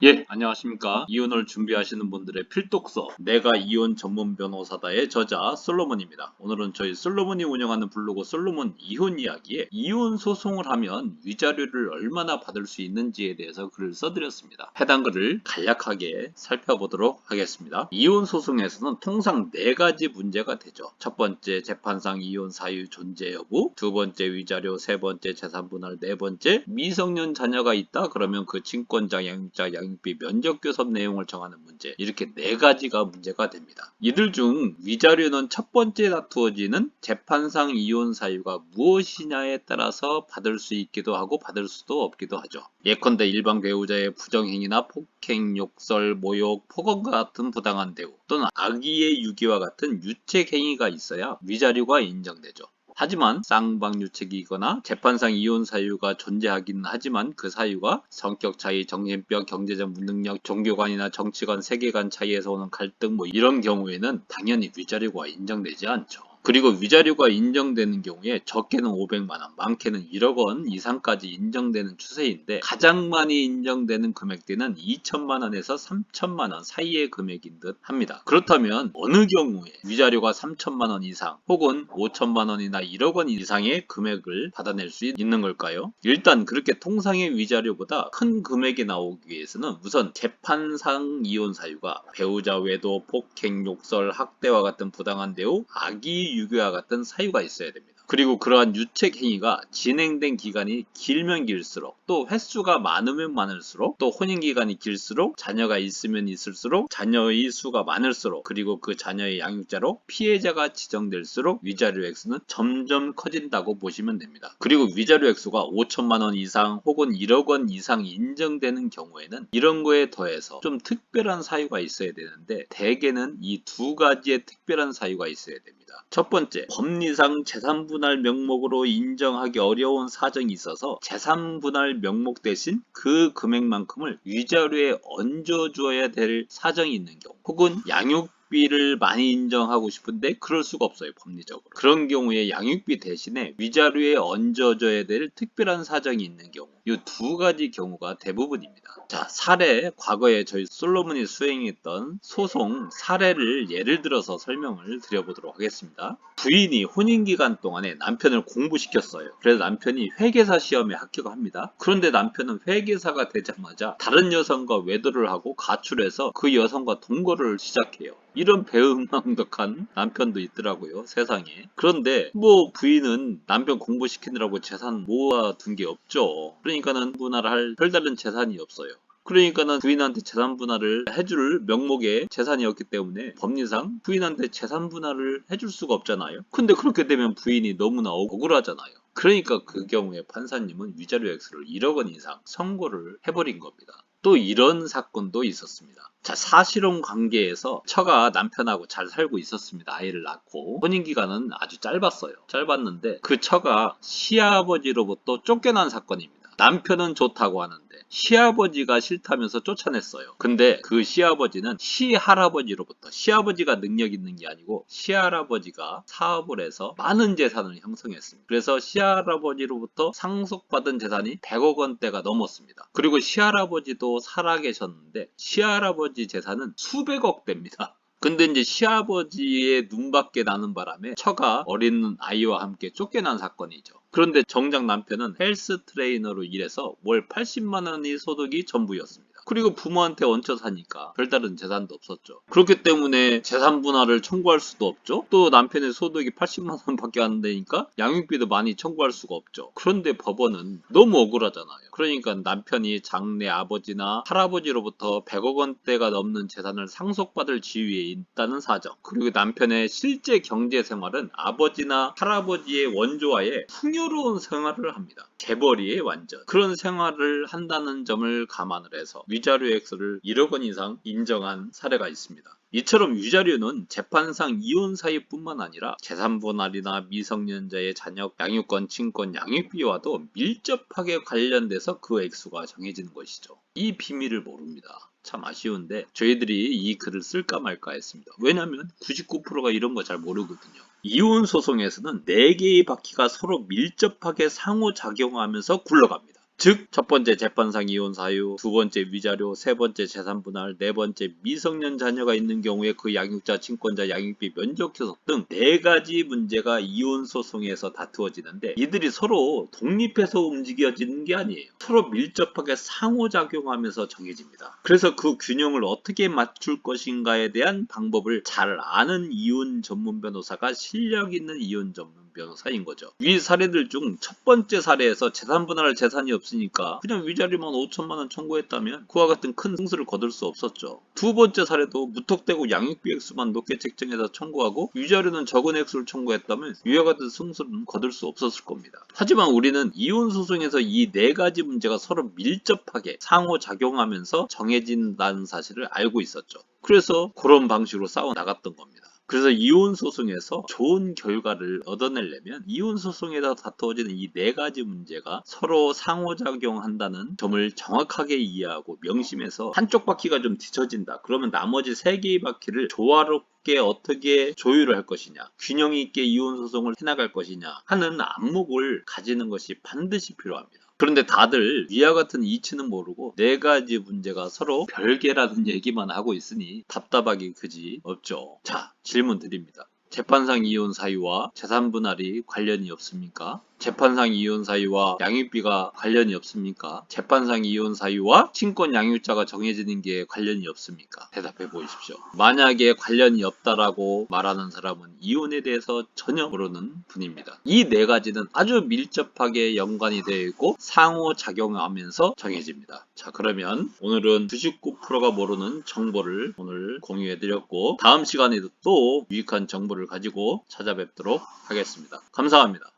예, 안녕하십니까. 이혼을 준비하시는 분들의 필독서, 내가 이혼 전문 변호사다의 저자 솔로몬입니다. 오늘은 저희 솔로몬이 운영하는 블로그 솔로몬 이혼 이야기에 이혼 소송을 하면 위자료를 얼마나 받을 수 있는지에 대해서 글을 써드렸습니다. 해당 글을 간략하게 살펴보도록 하겠습니다. 이혼 소송에서는 통상 4가지 문제가 되죠. 첫 번째, 재판상 이혼 사유 존재 여부, 두 번째, 위자료, 세 번째, 재산분할, 네 번째, 미성년 자녀가 있다 그러면 그 친권자, 양육자, 양육비, 면적교섭 내용을 정하는 문제, 이렇게 4가지가 문제가 됩니다. 이들 중 위자료는 첫 번째 다투어지는 재판상 이혼 사유가 무엇이냐에 따라서 받을 수 있기도 하고 받을 수도 없기도 하죠. 예컨대 일반 배우자의 부정행위나 폭행, 욕설, 모욕, 폭언과 같은 부당한 대우 또는 악의의 유기와 같은 유책행위가 있어야 위자료가 인정되죠. 하지만 쌍방유책이거나 재판상 이혼 사유가 존재하기는 하지만 그 사유가 성격 차이, 정신병, 경제적 무능력, 종교관이나 정치관, 세계관 차이에서 오는 갈등 이런 경우에는 당연히 위자료가 인정되지 않죠. 그리고 위자료가 인정되는 경우에 적게는 500만원, 많게는 1억 원 이상까지 인정되는 추세인데 가장 많이 인정되는 금액대는 2천만원에서 3천만원 사이의 금액인 듯 합니다. 그렇다면 어느 경우에 위자료가 3천만원 이상 혹은 5천만원이나 1억 원 이상의 금액을 받아낼 수 있는 걸까요? 일단 그렇게 통상의 위자료보다 큰 금액이 나오기 위해서는 우선 재판상 이혼 사유가 배우자 외도, 폭행, 욕설, 학대와 같은 부당한 대우, 악의 유교와 같은 사유가 있어야 됩니다. 그리고 그러한 유책 행위가 진행된 기간이 길면 길수록 또 횟수가 많으면 많을수록 또 혼인 기간이 길수록 자녀가 있으면 있을수록 자녀의 수가 많을수록 그리고 그 자녀의 양육자로 피해자가 지정될수록 위자료 액수는 점점 커진다고 보시면 됩니다. 그리고 위자료 액수가 5천만 원 이상 혹은 1억 원 이상 인정되는 경우에는 이런 거에 더해서 좀 특별한 사유가 있어야 되는데 대개는 이 2가지의 특별한 사유가 있어야 됩니다. 첫 번째, 법리상 재산분할 명목으로 인정하기 어려운 사정이 있어서 재산분할 명목 대신 그 금액만큼을 위자료에 얹어줘야 될 사정이 있는 경우 혹은 양육비를 많이 인정하고 싶은데 그럴 수가 없어요, 법리적으로. 그런 경우에 양육비 대신에 위자료에 얹어줘야 될 특별한 사정이 있는 경우, 이 2가지 경우가 대부분입니다. 자, 사례, 과거에 저희 솔로몬이 수행했던 소송 사례를 예를 들어서 설명을 드려보도록 하겠습니다. 부인이 혼인기간 동안에 남편을 공부시켰어요. 그래서 남편이 회계사 시험에 합격합니다. 그런데 남편은 회계사가 되자마자 다른 여성과 외도를 하고 가출해서 그 여성과 동거를 시작해요. 이런 배은망덕한 남편도 있더라고요, 세상에. 그런데 부인은 남편 공부시키느라고 재산 모아둔 게 없죠. 그러니까는 분할할 별다른 재산이 없어요. 그러니까는 부인한테 재산 분할을 해줄 명목의 재산이었기 때문에 법리상 부인한테 재산 분할을 해줄 수가 없잖아요. 근데 그렇게 되면 부인이 너무나 억울하잖아요. 그러니까 그 경우에 판사님은 위자료 액수를 1억 원 이상 선고를 해버린 겁니다. 또 이런 사건도 있었습니다. 자, 사실혼 관계에서 처가 남편하고 잘 살고 있었습니다. 아이를 낳고 혼인기간은 아주 짧았어요. 짧았는데 그 처가 시아버지로부터 쫓겨난 사건입니다. 남편은 좋다고 하는데 시아버지가 싫다면서 쫓아냈어요. 근데 그 시아버지는 시할아버지로부터, 시아버지가 능력 있는 게 아니고 시할아버지가 사업을 해서 많은 재산을 형성했습니다. 그래서 시할아버지로부터 상속받은 재산이 100억 원대가 넘었습니다. 그리고 시할아버지도 살아계셨는데 시할아버지 재산은 수백억 대입니다. 근데 이제 시아버지의 눈밖에 나는 바람에 처가 어린 아이와 함께 쫓겨난 사건이죠. 그런데 정작 남편은 헬스 트레이너로 일해서 월 80만 원이 소득이 전부였습니다. 그리고 부모한테 얹혀 사니까 별다른 재산도 없었죠. 그렇기 때문에 재산 분할을 청구할 수도 없죠. 또 남편의 소득이 80만 원밖에 안 되니까 양육비도 많이 청구할 수가 없죠. 그런데 법원은 너무 억울하잖아요. 그러니까 남편이 장래 아버지나 할아버지로부터 100억 원대가 넘는 재산을 상속받을 지위에 있다는 사정, 그리고 남편의 실제 경제 생활은 아버지나 할아버지의 원조하에 풍요로운 생활을 합니다. 재벌이의 완전 그런 생활을 한다는 점을 감안을 해서 위자료 액수를 1억 원 이상 인정한 사례가 있습니다. 이처럼 위자료는 재판상 이혼 사유뿐만 아니라 재산분할이나 미성년자의 자녀 양육권, 친권, 양육비와도 밀접하게 관련돼서 그 액수가 정해지는 것이죠. 이 비밀을 모릅니다. 참 아쉬운데 저희들이 이 글을 쓸까 말까 했습니다. 왜냐하면 99%가 이런 거 잘 모르거든요. 이혼 소송에서는 4개의 바퀴가 서로 밀접하게 상호작용하면서 굴러갑니다. 즉, 첫 번째 재판상 이혼 사유, 두 번째 위자료, 세 번째 재산 분할, 네 번째 미성년 자녀가 있는 경우에 그 양육자, 친권자, 양육비 면적 효석 등 네 가지 문제가 이혼 소송에서 다투어지는데 이들이 서로 독립해서 움직여지는 게 아니에요. 서로 밀접하게 상호작용하면서 정해집니다. 그래서 그 균형을 어떻게 맞출 것인가에 대한 방법을 잘 아는 이혼 전문 변호사가 실력 있는 이혼 전문 변호사인 거죠. 위 사례들 중 첫 번째 사례에서 재산 분할 재산이 없으니까 그냥 위자료만 5천만 원 청구했다면 그와 같은 큰 승수를 거둘 수 없었죠. 두 번째 사례도 무턱대고 양육비 액수만 높게 책정해서 청구하고 위자료는 적은 액수를 청구했다면 위와 같은 승수는 거둘 수 없었을 겁니다. 하지만 우리는 이혼 소송에서 이 네 가지 문제가 서로 밀접하게 상호작용하면서 정해진다는 사실을 알고 있었죠. 그래서 그런 방식으로 싸워 나갔던 겁니다. 그래서 이혼 소송에서 좋은 결과를 얻어내려면 이혼 소송에서 다투어지는 이 네 가지 문제가 서로 상호작용한다는 점을 정확하게 이해하고 명심해서 한쪽 바퀴가 좀 뒤처진다. 그러면 나머지 세 개의 바퀴를 조화롭게 어떻게 조율을 할 것이냐, 균형 있게 이혼 소송을 해나갈 것이냐 하는 안목을 가지는 것이 반드시 필요합니다. 그런데 다들 위와 같은 이치는 모르고 네 가지 문제가 서로 별개라는 얘기만 하고 있으니 답답하기 그지 없죠. 자, 질문 드립니다. 재판상 이혼 사유와 재산 분할이 관련이 없습니까? 재판상 이혼 사유와 양육비가 관련이 없습니까? 재판상 이혼 사유와 친권 양육자가 정해지는 게 관련이 없습니까? 대답해 보십시오. 만약에 관련이 없다라고 말하는 사람은 이혼에 대해서 전혀 모르는 분입니다. 이 네 가지는 아주 밀접하게 연관이 되어 있고 상호작용하면서 정해집니다. 자, 그러면 오늘은 99%가 모르는 정보를 오늘 공유해 드렸고 다음 시간에도 또 유익한 정보를 가지고 찾아뵙도록 하겠습니다. 감사합니다.